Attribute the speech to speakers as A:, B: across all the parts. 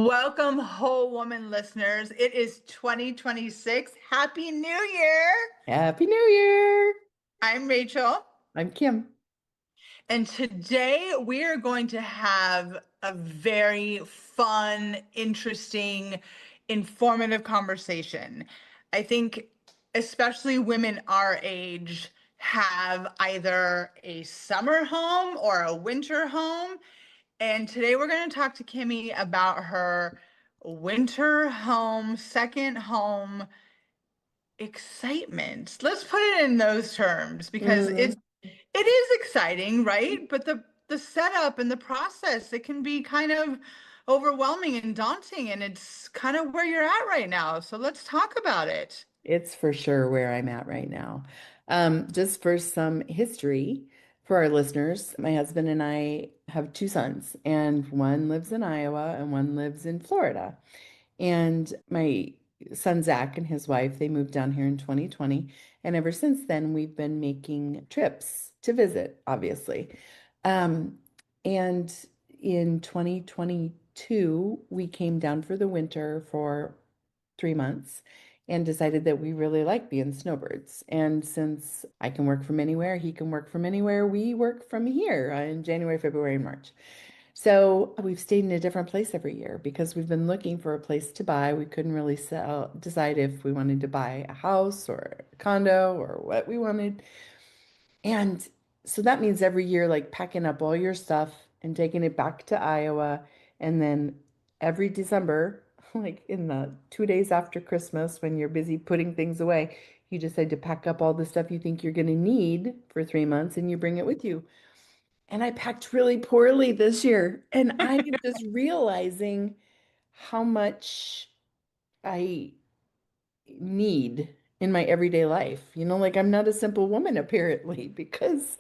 A: Welcome, whole woman listeners. It is 2026. Happy New Year.
B: Happy New Year!
A: I'm Rachel,
B: I'm Kim.
A: and today we are going to have a very fun, interesting, informative conversation. I think, especially women our age, have either a summer home or a winter home. And today we're going to talk to Kimmy about her winter home, second home excitement. Let's put it in those terms because
B: Mm,
A: it is exciting, right? But the setup and the process, it can be kind of overwhelming and daunting, and it's kind of where you're at right now. So let's talk about it.
B: it's for sure where I'm at right now. Just for some history for our listeners, my husband and I have two sons, and one lives in Iowa and one lives in Florida. And my son Zach and his wife, they moved down here in 2020. And ever since then, we've been making trips to visit, obviously. Um, and in 2022, we came down for the winter for 3 months and decided that we really like being snowbirds. And since I can work from anywhere, he can work from anywhere, we work from here in January, February, and March. So we've stayed in a different place every year because we've been looking for a place to buy. We couldn't really decide if we wanted to buy a house or a condo or what we wanted. And so that means every year, like packing up all your stuff and taking it back to Iowa. And then every December, like in the 2 days after Christmas, when you're busy putting things away, you decide to pack up all the stuff you think you're going to need for 3 months and you bring it with you. And I packed really poorly this year. And I am just realizing how much I need in my everyday life. Like I'm not a simple woman apparently because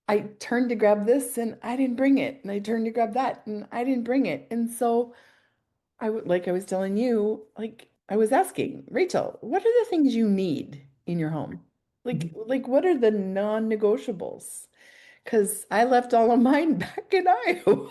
B: I turned to grab this and I didn't bring it. And I turned to grab that and I didn't bring it. And so I would, like I was telling you, like I was asking, Rachel, what are the things you need in your home? Like what are the non-negotiables? Because I left all of mine back in Iowa.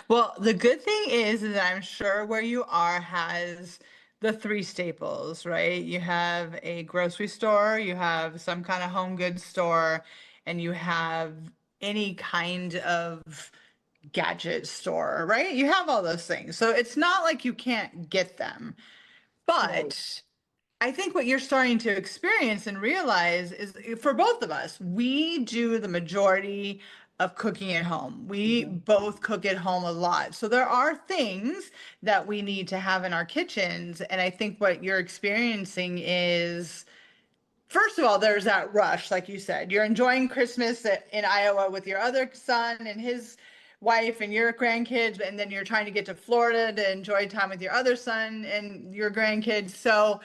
A: Well, the good thing is that I'm sure where you are has the three staples, right? You have a grocery store, you have some kind of home goods store, and you have any kind of gadget store, right? You have all those things. So it's not like you can't get them.
B: Right.
A: But I think what you're starting to experience and realize is for both of us, we do the majority of cooking at home. We
B: Mhm.
A: both cook at home a lot. So there are things that we need to have in our kitchens. And I think what you're experiencing is, first of all, there's that rush, like you said. You're enjoying Christmas in Iowa with your other son and his wife and your grandkids, and then you're trying to get to Florida to enjoy time with your other son and your grandkids. So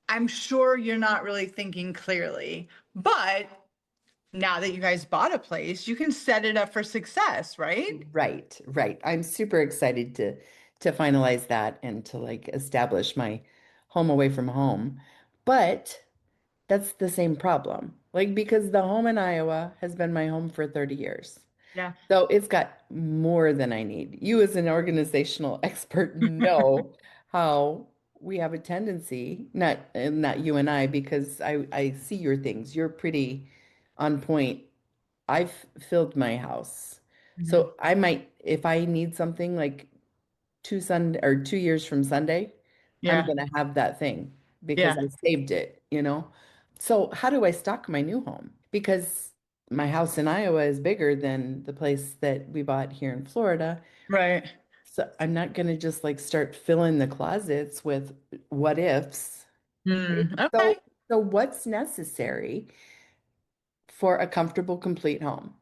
A: I'm sure you're not really thinking clearly, but now that you guys bought a place, you can set it up for success, right?
B: Right, right. I'm super excited to finalize that and to like establish my home away from home. But that's the same problem. Like because the home in Iowa has been my home for 30 years.
A: Yeah.
B: So it's got more than I need. You, as an organizational expert, know how we have a tendency, not you and I, because I see your things. You're pretty on point. I've filled my house.
A: Mhm.
B: So I might, if I need something like 2 years from Sunday, I'm
A: Yeah.
B: gonna have that thing because
A: Yeah.
B: I saved it. So how do I stock my new home? Because my house in Iowa is bigger than the place that we bought here in Florida.
A: Right.
B: So I'm not gonna just like start filling the closets with what ifs, right?
A: Okay.
B: So what's necessary for a comfortable, complete home?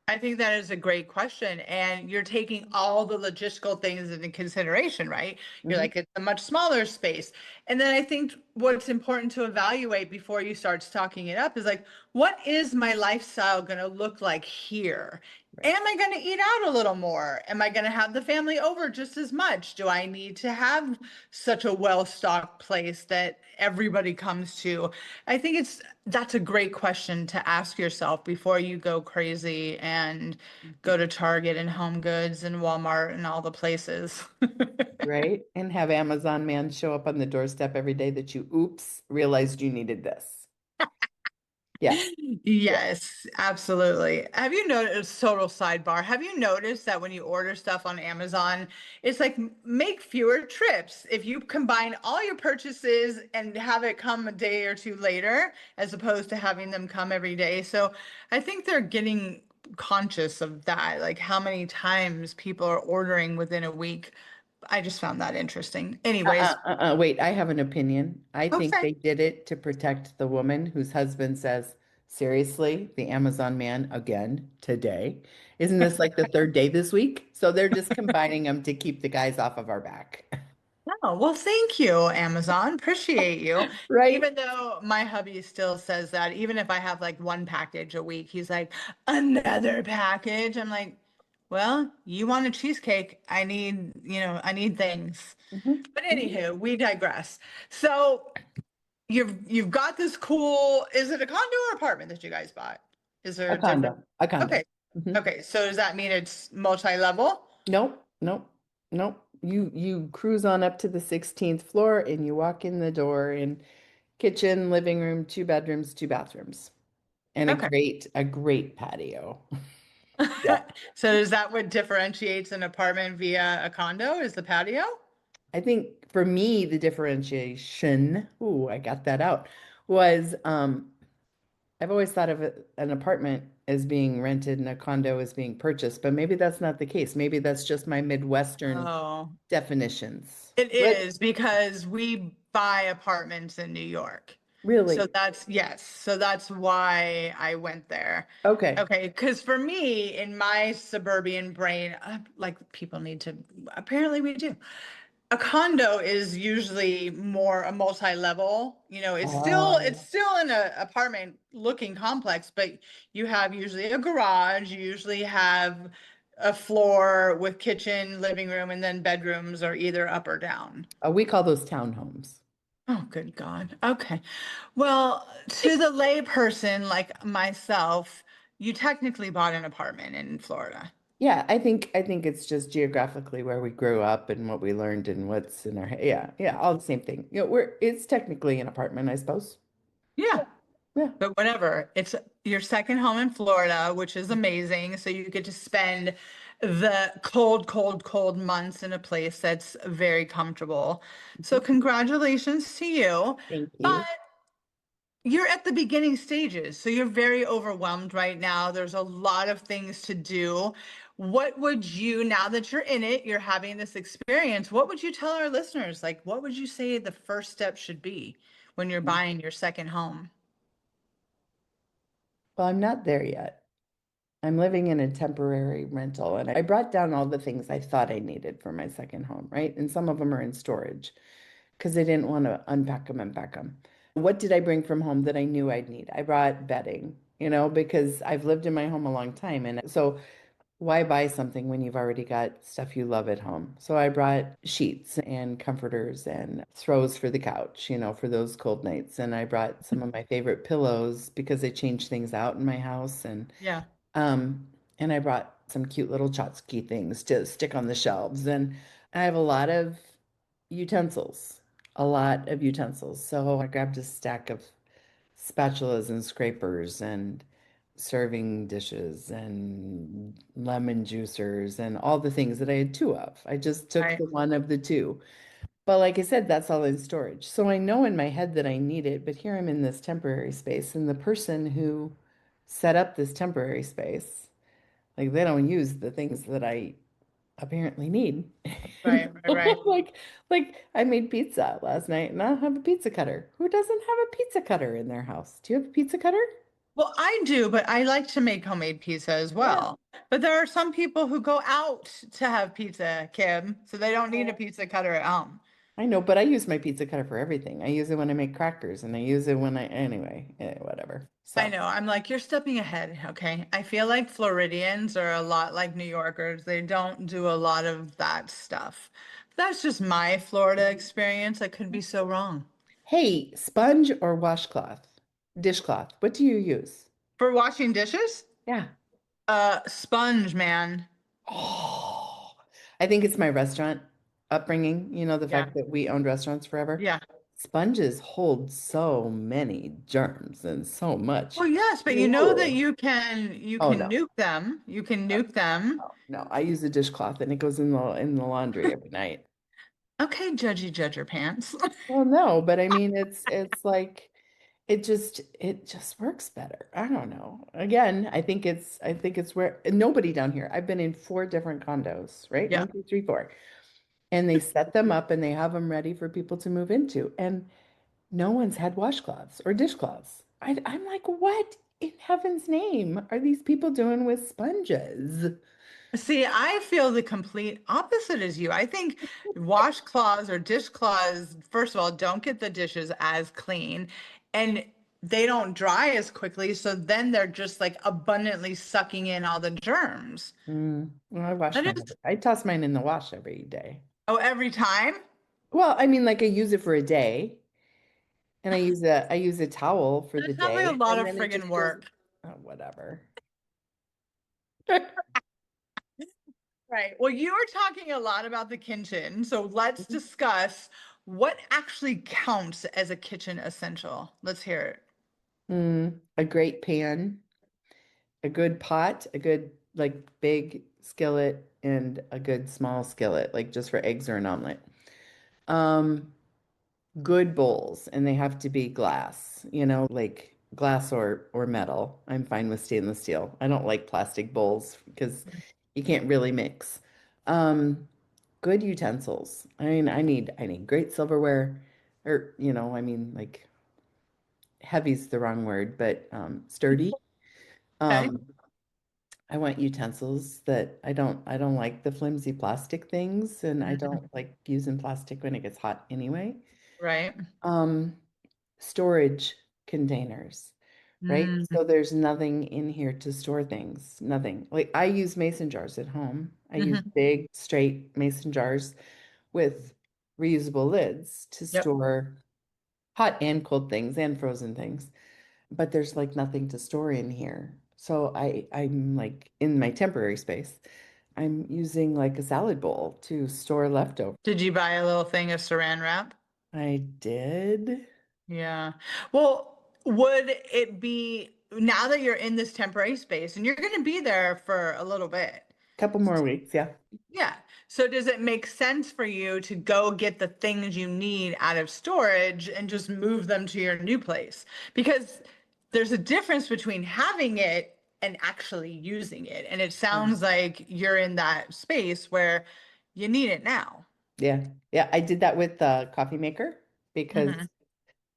A: I think that is a great question. And you're taking all the logistical things into consideration, right? You're
B: Mhm.
A: like, it's a much smaller space. And then I think what's important to evaluate before you start stocking it up is like, what is my lifestyle going to look like here?
B: Right.
A: Am I going to eat out a little more? Am I going to have the family over just as much? Do I need to have such a well-stocked place that everybody comes to? I think that's a great question to ask yourself before you go crazy and
B: Mhm.
A: go to Target and Home Goods and Walmart and all the places.
B: Right? And have Amazon man show up on the doorstep every day that you, oops, realized you needed this. Yeah. Yeah.
A: Yes, absolutely. Have you noticed, total sidebar, have you noticed that when you order stuff on Amazon, it's like make fewer trips. If you combine all your purchases and have it come a day or two later, as opposed to having them come every day. So I think they're getting conscious of that, like how many times people are ordering within a week. I just found that interesting. Anyways,
B: Wait, I have an opinion. I think
A: okay.
B: they did it to protect the woman whose husband says, seriously, the Amazon man again today. Isn't this like the third day this week? So they're just combining them to keep the guys off of our back.
A: Oh, well, thank you, Amazon. Appreciate you.
B: Right?
A: Even though my hubby still says that, even if I have like one package a week, he's like, another package. I'm like, well, you want a cheesecake. I need things.
B: Mhm,
A: But
B: mhm.
A: anywho, we digress. So you've got this cool, is it a condo or apartment that you guys bought? Is there
B: A
A: a different?
B: condo, a condo.
A: Okay.
B: Mhm.
A: Okay. So does that mean it's multi-level?
B: Nope, nope, nope. You cruise on up to the 16th floor and you walk in the door and kitchen, living room, two bedrooms, two bathrooms, and
A: Okay.
B: a great patio. Yeah.
A: So is that what differentiates an apartment via a condo? Is the patio?
B: I think for me, the differentiation, ooh, I got that out, was I've always thought of an apartment as being rented and a condo as being purchased, but maybe that's not the case. Maybe that's just my Midwestern
A: Oh,
B: definitions.
A: it
B: What?
A: is because we buy apartments in New York. So
B: Really?
A: that's, yes. So that's why I went there.
B: Okay.
A: Okay. Because for me, in my suburban brain, like people need to, apparently we do. A condo is usually more a multi-level, it's
B: Oh,
A: still in a apartment looking complex, but you have usually a garage, you usually have a floor with kitchen, living room, and then bedrooms are either up or down.
B: we call those townhomes.
A: Oh, good God. Okay. Well, to the lay person like myself, you technically bought an apartment in Florida.
B: Yeah, I think it's just geographically where we grew up and what we learned and what's in our head. Yeah, yeah, all the same thing. It's technically an apartment, I suppose.
A: Yeah.
B: Yeah.
A: But whatever, it's your second home in Florida, which is amazing. So you get to spend the cold, cold, cold months in a place that's very comfortable. So
B: Mhm.
A: congratulations to you.
B: Thank
A: But
B: you.
A: you're at the beginning stages. So you're very overwhelmed right now. There's a lot of things to do. What would you, now that you're in it, you're having this experience, what would you tell our listeners? Like, what would you say the first step should be when you're buying your second home?
B: Well, I'm not there yet. I'm living in a temporary rental, and I brought down all the things I thought I needed for my second home, right? And some of them are in storage because I didn't want to unpack them and pack them. What did I bring from home that I knew I'd need? I brought bedding, because I've lived in my home a long time. And so why buy something when you've already got stuff you love at home? So I brought sheets and comforters and throws for the couch, for those cold nights. And I brought some of my favorite pillows because I changed things out in my house.
A: Yeah,
B: Um, and I brought some cute little tchotchke things to stick on the shelves. And I have a lot of utensils, a lot of utensils. So I grabbed a stack of spatulas and scrapers and serving dishes and lemon juicers and all the things that I had two of. I just took
A: right,
B: the one of the two. But like I said, that's all in storage. So I know in my head that I need it, but here I'm in this temporary space, and the person who set up this temporary space, like they don't use the things that I apparently need.
A: right, right, right.
B: Like, like I made pizza last night and I don't have a pizza cutter. Who doesn't have a pizza cutter in their house? Do you have a pizza cutter?
A: Well, I do, but I like to make homemade pizza as
B: Yeah.
A: well. But there are some people who go out to have pizza, Kim, so they don't need a pizza cutter at home.
B: I know, but I use my pizza cutter for everything. I use it when I make crackers and I use it when anyway, whatever.
A: I
B: So,
A: know. I'm like, you're stepping ahead. Okay. I feel like Floridians are a lot like New Yorkers. They don't do a lot of that stuff. That's just my Florida experience. I could be so wrong.
B: hey, sponge or washcloth? Dishcloth. What do you use?
A: For washing dishes,
B: Yeah.
A: sponge, man.
B: Oh, I think it's my restaurant upbringing, the
A: Yeah.
B: fact that we owned restaurants forever.
A: Yeah.
B: Sponges hold so many germs and so
A: Well,
B: much.
A: yes, but you know that
B: Whoa.
A: you can
B: No,
A: nuke them. You can nuke them.
B: no. I use a dishcloth and it goes in the laundry every night.
A: Okay, judgy judger pants.
B: Well, no, but I mean it's like it just works better. I don't know. Again, I think it's where nobody down here. I've been in four different condos, right?
A: Yeah.
B: One, two, three, four. And they set them up and they have them ready for people to move into. And no one's had washcloths or dishcloths. I'm like, what in heaven's name are these people doing with sponges?
A: See, I feel the complete opposite as you. I think washcloths or dishcloths, first of all, don't get the dishes as clean and they don't dry as quickly. So then they're just like abundantly sucking in all the germs.
B: Well, I wash
A: That
B: mine.
A: is,
B: I toss mine in the wash every day.
A: oh, every time?
B: Well, I mean, like I use it for a day, and I use a towel for the
A: That sounds like a
B: day,
A: lot
B: and
A: of
B: then it
A: friggin'
B: just goes,
A: work.
B: oh, whatever.
A: Right. Well, you were talking a lot about the kitchen. So let's discuss what actually counts as a kitchen essential. Let's hear it.
B: A great pan, a good pot, a good like big skillet, and a good small skillet, like just for eggs or an omelet. Um, Good bowls, and they have to be glass, like glass or metal. I'm fine with stainless steel. I don't like plastic bowls because you can't really mix. Um, Good utensils. I need great silverware, or I mean like heavy's the wrong word, but sturdy.
A: Okay.
B: Um, I want utensils that I don't like the flimsy plastic things, and I
A: Mhm.
B: don't like using plastic when it gets hot anyway.
A: Right.
B: Um, Storage containers, right?
A: Mm-hmm.
B: So there's nothing in here to store things, nothing. Like I use mason jars at home. I use
A: Mm-hmm.
B: big, straight mason jars with reusable lids to
A: Yep.
B: store hot and cold things and frozen things. But there's like nothing to store in here. So I'm like in my temporary space, I'm using like a salad bowl to store leftovers.
A: Did you buy a little thing of saran wrap?
B: I did
A: Yeah. Well, would it be now that you're in this temporary space and you're going to be there for a little bit?
B: a couple more weeks, yeah.
A: Yeah. So does it make sense for you to go get the things you need out of storage and just move them to your new place? Because there's a difference between having it and actually using it. And it
B: Yeah.
A: sounds like you're in that space where you need it now.
B: Yeah. Yeah, I did that with the coffee maker
A: Mm-hmm.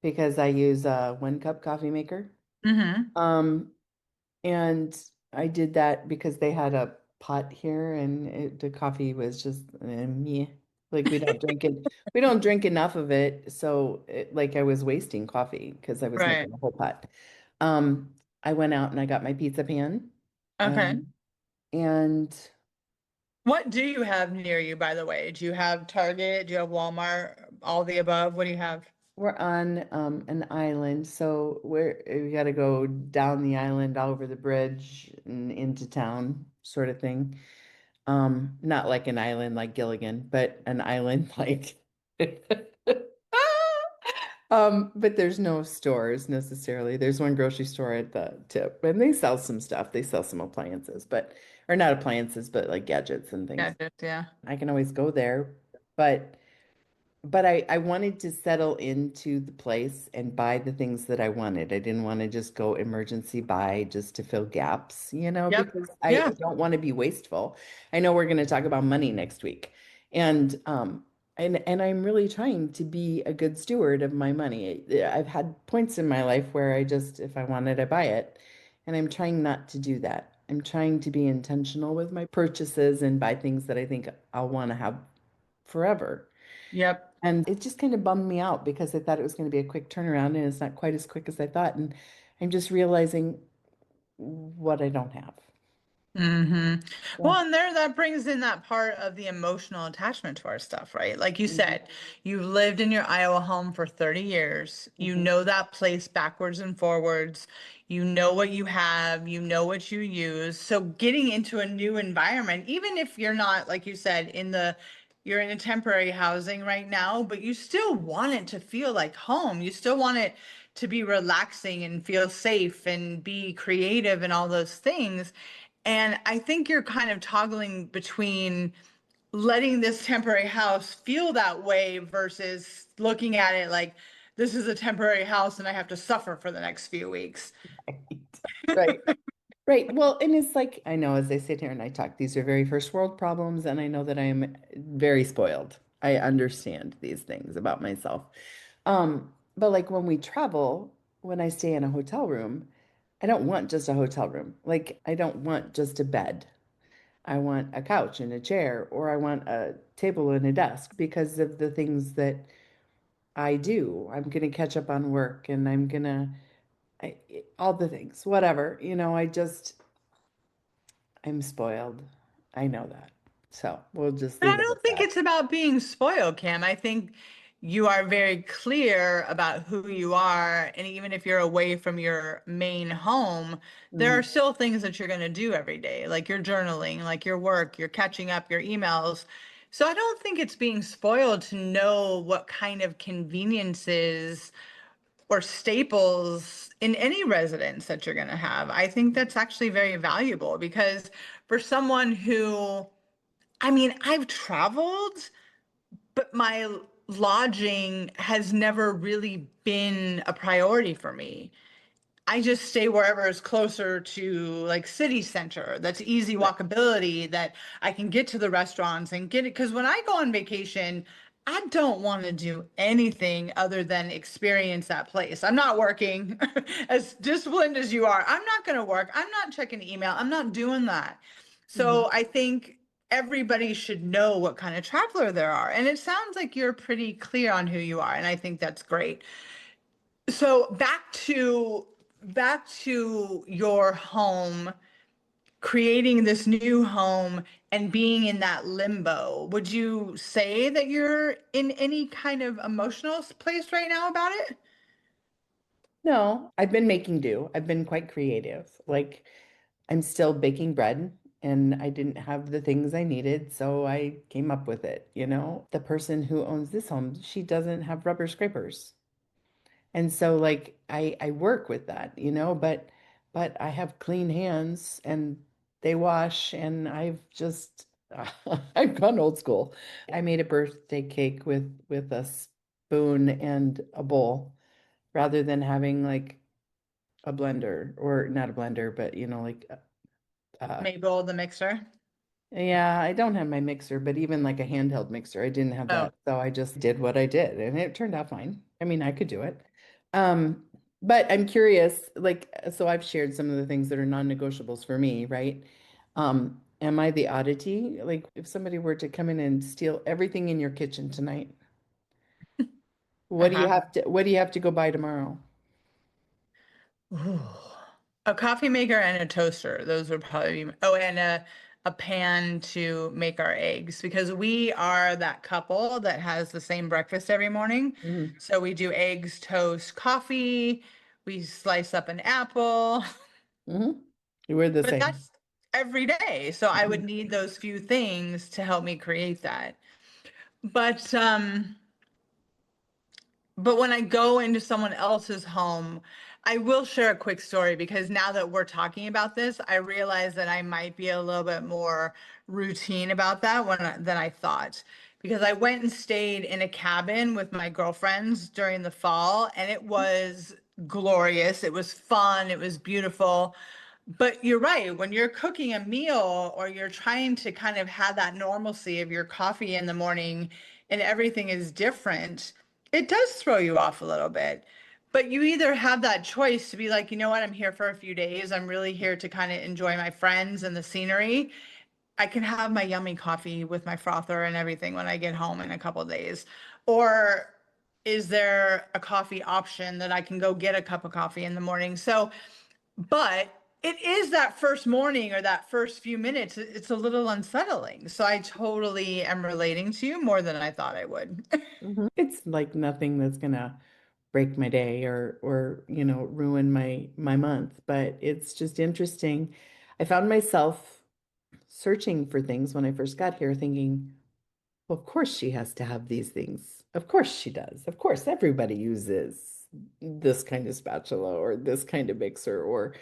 B: because I use a 1 cup coffee maker.
A: Mm-hmm.
B: Um, and I did that because they had a pot here and the coffee was just meh. Like we don't drink enough of it, so like I was wasting coffee because I was
A: Right.
B: making a whole pot. Um, I went out and I got my pizza pan.
A: Okay.
B: Um, and
A: What do you have near you, by the way? Do you have Target? Do you have Walmart? All the above? What do you have?
B: we're on an island, so we got to go down the island, all over the bridge, and into town, sort of thing. Not like an island like Gilligan, but an island like. But there's no stores necessarily. There's one grocery store at the tip, and they sell some stuff. They sell some appliances, or not appliances, but like gadgets and
A: Yeah,
B: things.
A: just, yeah.
B: I can always go there, but I wanted to settle into the place and buy the things that I wanted. I didn't want to just go emergency buy just to fill gaps,
A: Yep.
B: because I
A: Yeah.
B: don't want to be wasteful. I know we're going to talk about money next week. And and I'm really trying to be a good steward of my money. I've had points in my life where I just, if I want it, I buy it. And I'm trying not to do that. I'm trying to be intentional with my purchases and buy things that I think I'll want to have forever.
A: Yep.
B: And it just kind of bummed me out because I thought it was going to be a quick turnaround and it's not quite as quick as I thought. And I'm just realizing what I don't have.
A: Hmm. Well,
B: So,
A: and there that brings in that part of the emotional attachment to our stuff, right? Like you
B: mhm,
A: said, you lived in your Iowa home for 30 years. You
B: mhm,
A: know that place backwards and forwards. You know what you have, you know what you use. So getting into a new environment, even if you're not, like you said, you're in a temporary housing right now, but you still want it to feel like home. You still want it to be relaxing and feel safe and be creative and all those things. And I think you're kind of toggling between letting this temporary house feel that way versus looking at it like this is a temporary house and I have to suffer for the next few weeks.
B: right. Right. Right. Well, and it's like, I know as I sit here and I talk, these are very first world problems, and I know that I am very spoiled. I understand these things about myself. But like when we travel, when I stay in a hotel room, I don't want just a hotel room. Like, I don't want just a bed. I want a couch and a chair, or I want a table and a desk because of the things that I do. I'm going to catch up on work and I'm going to, all the things, whatever. I'm spoiled. I know that. So we'll just
A: But I
B: leave it
A: don't
B: at
A: think
B: that.
A: it's about being spoiled, Kim. I think you are very clear about who you are. And even if you're away from your main home, there are
B: Mhm.
A: still things that you're going to do every day, like your journaling, like your work, your catching up, your emails. So I don't think it's being spoiled to know what kind of conveniences or staples in any residence that you're going to have. I think that's actually very valuable because for someone who, I mean, I've traveled, but my lodging has never really been a priority for me. I just stay wherever is closer to like city center, that's easy
B: Right.
A: walkability, that I can get to the restaurants and get it. Because when I go on vacation, I don't want to do anything other than experience that place. I'm not working as disciplined as you are. I'm not going to work. I'm not checking email. I'm not doing that.
B: Mhm.
A: So I think everybody should know what kind of traveler there are. And it sounds like you're pretty clear on who you are. And I think that's great. So back to your home, creating this new home and being in that limbo. Would you say that you're in any kind of emotional place right now about it?
B: No, I've been making do. I've been quite creative. Like I'm still baking bread and I didn't have the things I needed, so I came up with it, you know? The person who owns this home, she doesn't have rubber scrapers. And so like I work with that, but I have clean hands and they wash and I've just I've gone old school. I made a birthday cake with a spoon and a bowl rather than having like a blender or not a blender, but like
A: Mabel, the mixer.
B: yeah, I don't have my mixer, but even like a handheld mixer, I didn't have
A: Oh,
B: that. So I just did what I did and it turned out fine. I mean, I could do it. Um, but I'm curious, like, so I've shared some of the things that are non-negotiables for me, right? Am I the oddity? Like, if somebody were to come in and steal everything in your kitchen tonight,
A: uh-huh.
B: what do you have to go buy tomorrow?
A: Ooh. A coffee maker and a toaster. Those would probably be, oh, and a pan to make our eggs because we are that couple that has the same breakfast every morning.
B: Mm-hmm.
A: So we do eggs, toast, coffee. We slice up an apple,
B: Mm-hmm. We're the
A: but
B: same.
A: that's every day. So I would
B: Mhm.
A: need those few things to help me create that. But when I go into someone else's home, I will share a quick story because now that we're talking about this, I realize that I might be a little bit more routine about that than I thought. Because I went and stayed in a cabin with my girlfriends during the fall, and it was glorious. It was fun. It was beautiful. But you're right. When you're cooking a meal or you're trying to kind of have that normalcy of your coffee in the morning and everything is different, it does throw you off a little bit. But you either have that choice to be like, you know what, I'm here for a few days. I'm really here to kind of enjoy my friends and the scenery. I can have my yummy coffee with my frother and everything when I get home in a couple of days? Or is there a coffee option that I can go get a cup of coffee in the morning? So, but it is that first morning or that first few minutes, it's a little unsettling. So I totally am relating to you more than I thought I would.
B: It's like nothing that's gonna break my day or ruin my month, but it's just interesting. I found myself searching for things when I first got here, thinking, well, of course she has to have these things. Of course she does. Of course everybody uses this kind of spatula or this kind of mixer or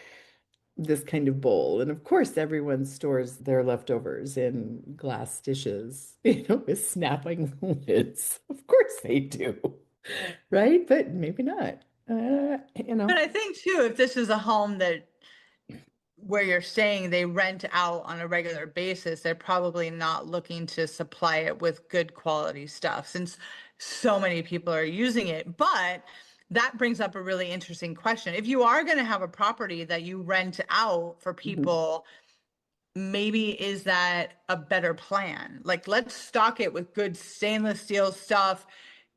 B: this kind of bowl. And of course everyone stores their leftovers in glass dishes, with snapping lids. Of course they do. Right? But maybe not. Uh, you
A: But
B: know.
A: I think too, if this is a home that where you're staying, they rent out on a regular basis, they're probably not looking to supply it with good quality stuff since so many people are using it. But that brings up a really interesting question. If you are going to have a property that you rent out for
B: Mhm.
A: people, maybe is that a better plan? Like, let's stock it with good stainless steel stuff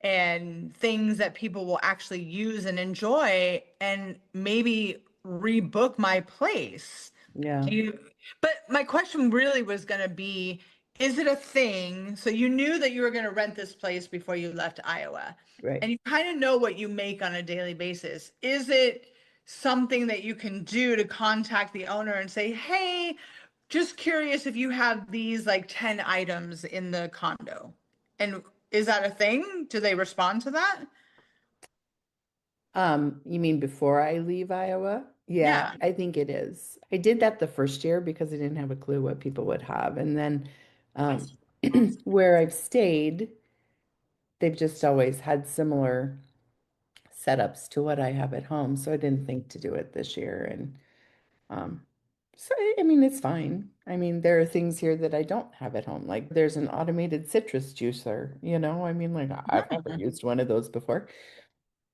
A: and things that people will actually use and enjoy, and maybe rebook my place.
B: Yeah,
A: Do you, but my question really was going to be, is it a thing? So you knew that you were going to rent this place before you left Iowa,
B: right.
A: and you kind of know what you make on a daily basis. Is it something that you can do to contact the owner and say, hey, just curious if you have these like 10 items in the condo. And is that a thing? Do they respond to that?
B: You mean before I leave Iowa? Yeah,
A: Yeah.
B: I think it is. I did that the first year because I didn't have a clue what people would have. And then um, where I've stayed, they've just always had similar setups to what I have at home. So I didn't think to do it this year. And um, so, I mean, it's fine. I mean, there are things here that I don't have at home. Like there's an automated citrus juicer, I mean, like I've never used one of those before,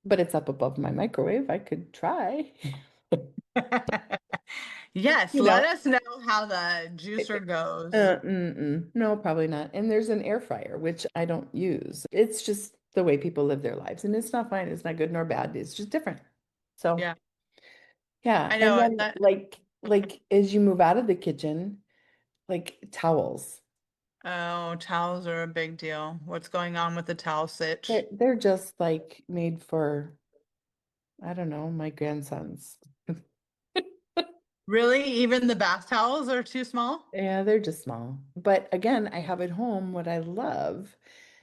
B: but it's up above my microwave. I could try.
A: Yes,
B: You
A: let
B: know,
A: us know how the juicer goes.
B: no, probably not. And there's an air fryer, which I don't use. It's just the way people live their lives. And it's not fine. It's not good nor bad. It's just different. So,
A: Yeah,
B: yeah.
A: I
B: And
A: know
B: then
A: that.
B: like as you move out of the kitchen, like towels,
A: Oh, towels are a big deal. What's going on with the towel sitch?
B: they're just like made for, I don't know, my grandsons.
A: Really? Even the bath towels are too small?
B: Yeah, they're just small. But again, I have at home what I love.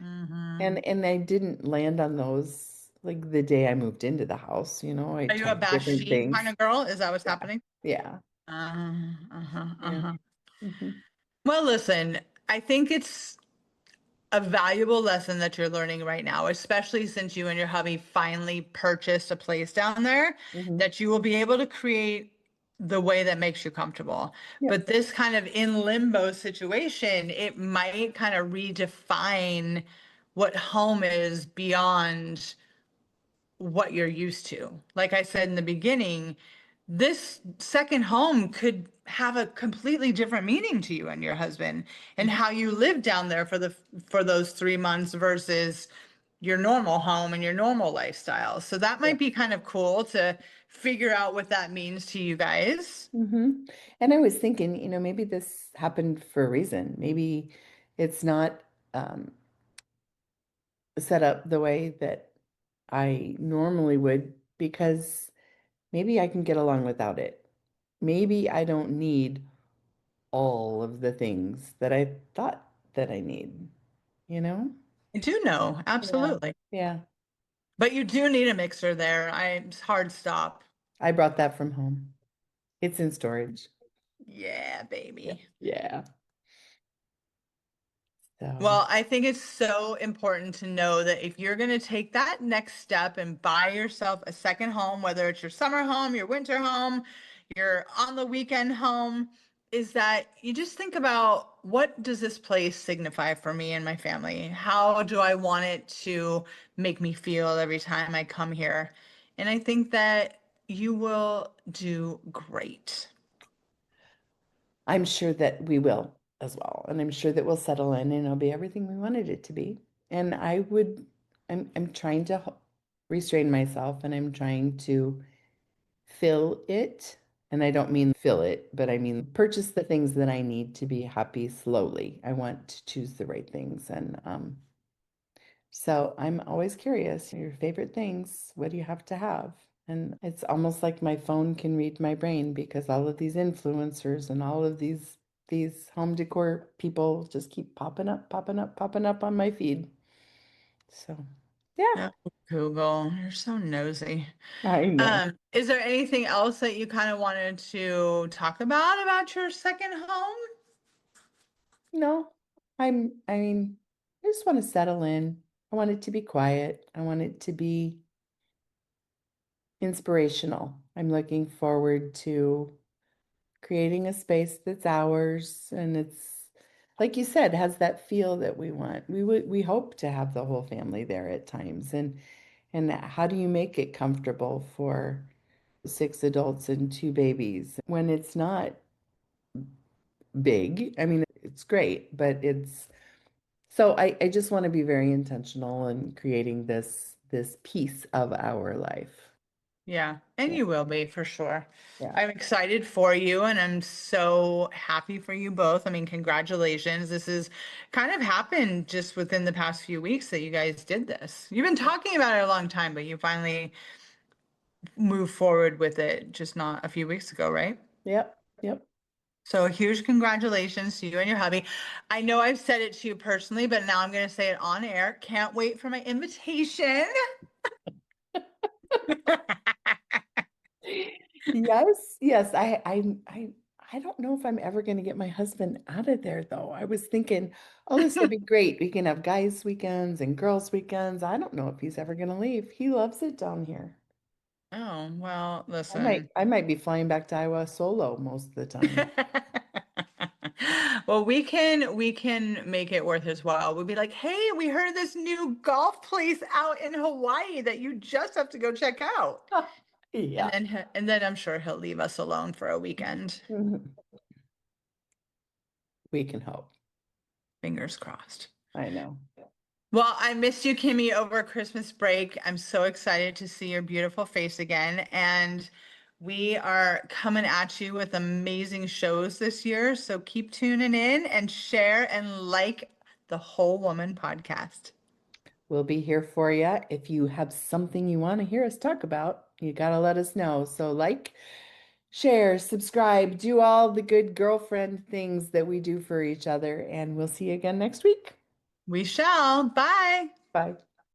A: Mm-hmm.
B: And I didn't land on those like the day I moved into the house, I
A: Are you a
B: tried
A: bath
B: different
A: sheet kind
B: things.
A: of girl? Is that what's
B: Yeah.
A: happening?
B: Yeah.
A: Uh-huh,
B: Yeah.
A: uh-huh.
B: Hmm.
A: Well, listen, I think it's a valuable lesson that you're learning right now, especially since you and your hubby finally purchased a place down there,
B: Hmm.
A: that you will be able to create the way that makes you comfortable.
B: Yep.
A: But this kind of in limbo situation, it might kind of redefine what home is beyond what you're used to. Like I said in the beginning, this second home could have a completely different meaning to you and your husband and
B: Mhm.
A: how you live down there for those 3 months versus your normal home and your normal lifestyle. So that
B: Yeah.
A: might be kind of cool to figure out what that means to you guys.
B: Hmm. And I was thinking, maybe this happened for a reason. Maybe it's not um, set up the way that I normally would because maybe I can get along without it. Maybe I don't need all of the things that I thought that I need, you know?
A: I do know,
B: Yeah.
A: absolutely.
B: Yeah.
A: But you do need a mixer there. It's hard stop.
B: I brought that from home. It's in storage.
A: Yeah,
B: Yeah.
A: baby.
B: Yeah. So,
A: Well, I think it's so important to know that if you're going to take that next step and buy yourself a second home, whether it's your summer home, your winter home, your on the weekend home, is that you just think about what does this place signify for me and my family? How do I want it to make me feel every time I come here? And I think that you will do great.
B: I'm sure that we will. as well. And I'm sure that we'll settle in and it'll be everything we wanted it to be. And I'm trying to restrain myself and I'm trying to fill it. And I don't mean fill it, but I mean purchase the things that I need to be happy slowly. I want to choose the right things. And so I'm always curious, your favorite things, what do you have to have? And it's almost like my phone can read my brain because all of these influencers and all of these home decor people just keep popping up, popping up, popping up on my feed. So, yeah,
A: Oh, Google, you're so nosy.
B: I know.
A: Is there anything else that you kind of wanted to talk about your second home?
B: No, I mean, I just want to settle in. I want it to be quiet. I want it to be inspirational. I'm looking forward to creating a space that's ours and it's like you said, has that feel that we want. We hope to have the whole family there at times. And how do you make it comfortable for six adults and two babies when it's not big? I mean, it's great, but it's so I just want to be very intentional in creating this piece of our life.
A: Yeah, and
B: Yeah.
A: you will be for sure.
B: Yeah.
A: I'm excited for you and I'm so happy for you both. I mean, congratulations. This is kind of happened just within the past few weeks that you guys did this. You've been talking about it a long time, but you finally moved forward with it just not a few weeks ago, right?
B: Yep. Yep.
A: So a huge congratulations to you and your hubby. I know I've said it to you personally, but now I'm going to say it on air. Can't wait for my invitation.
B: Yes, yes. I don't know if I'm ever going to get my husband out of there though. I was thinking, oh, this will be great. We can have guys' weekends and girls' weekends. I don't know if he's ever going to leave. He loves it down here.
A: Oh, well,
B: I
A: listen.
B: might be flying back to Iowa solo most of the time.
A: Well, we can make it worth his while. We'll be like, "Hey, we heard this new golf place out in Hawaii that you just have to go check out."
B: Yeah.
A: And then I'm sure he'll leave us alone for a weekend.
B: Mhm. We can hope.
A: Fingers crossed.
B: I know.
A: Well, I missed you, Kimmy, over Christmas break. I'm so excited to see your beautiful face again. And we are coming at you with amazing shows this year. So keep tuning in and share and like the Whole Woman podcast.
B: We'll be here for you. If you have something you want to hear us talk about, you got to let us know. So, like, share, subscribe, do all the good girlfriend things that we do for each other. And we'll see you again next week.
A: We shall. Bye.
B: Bye.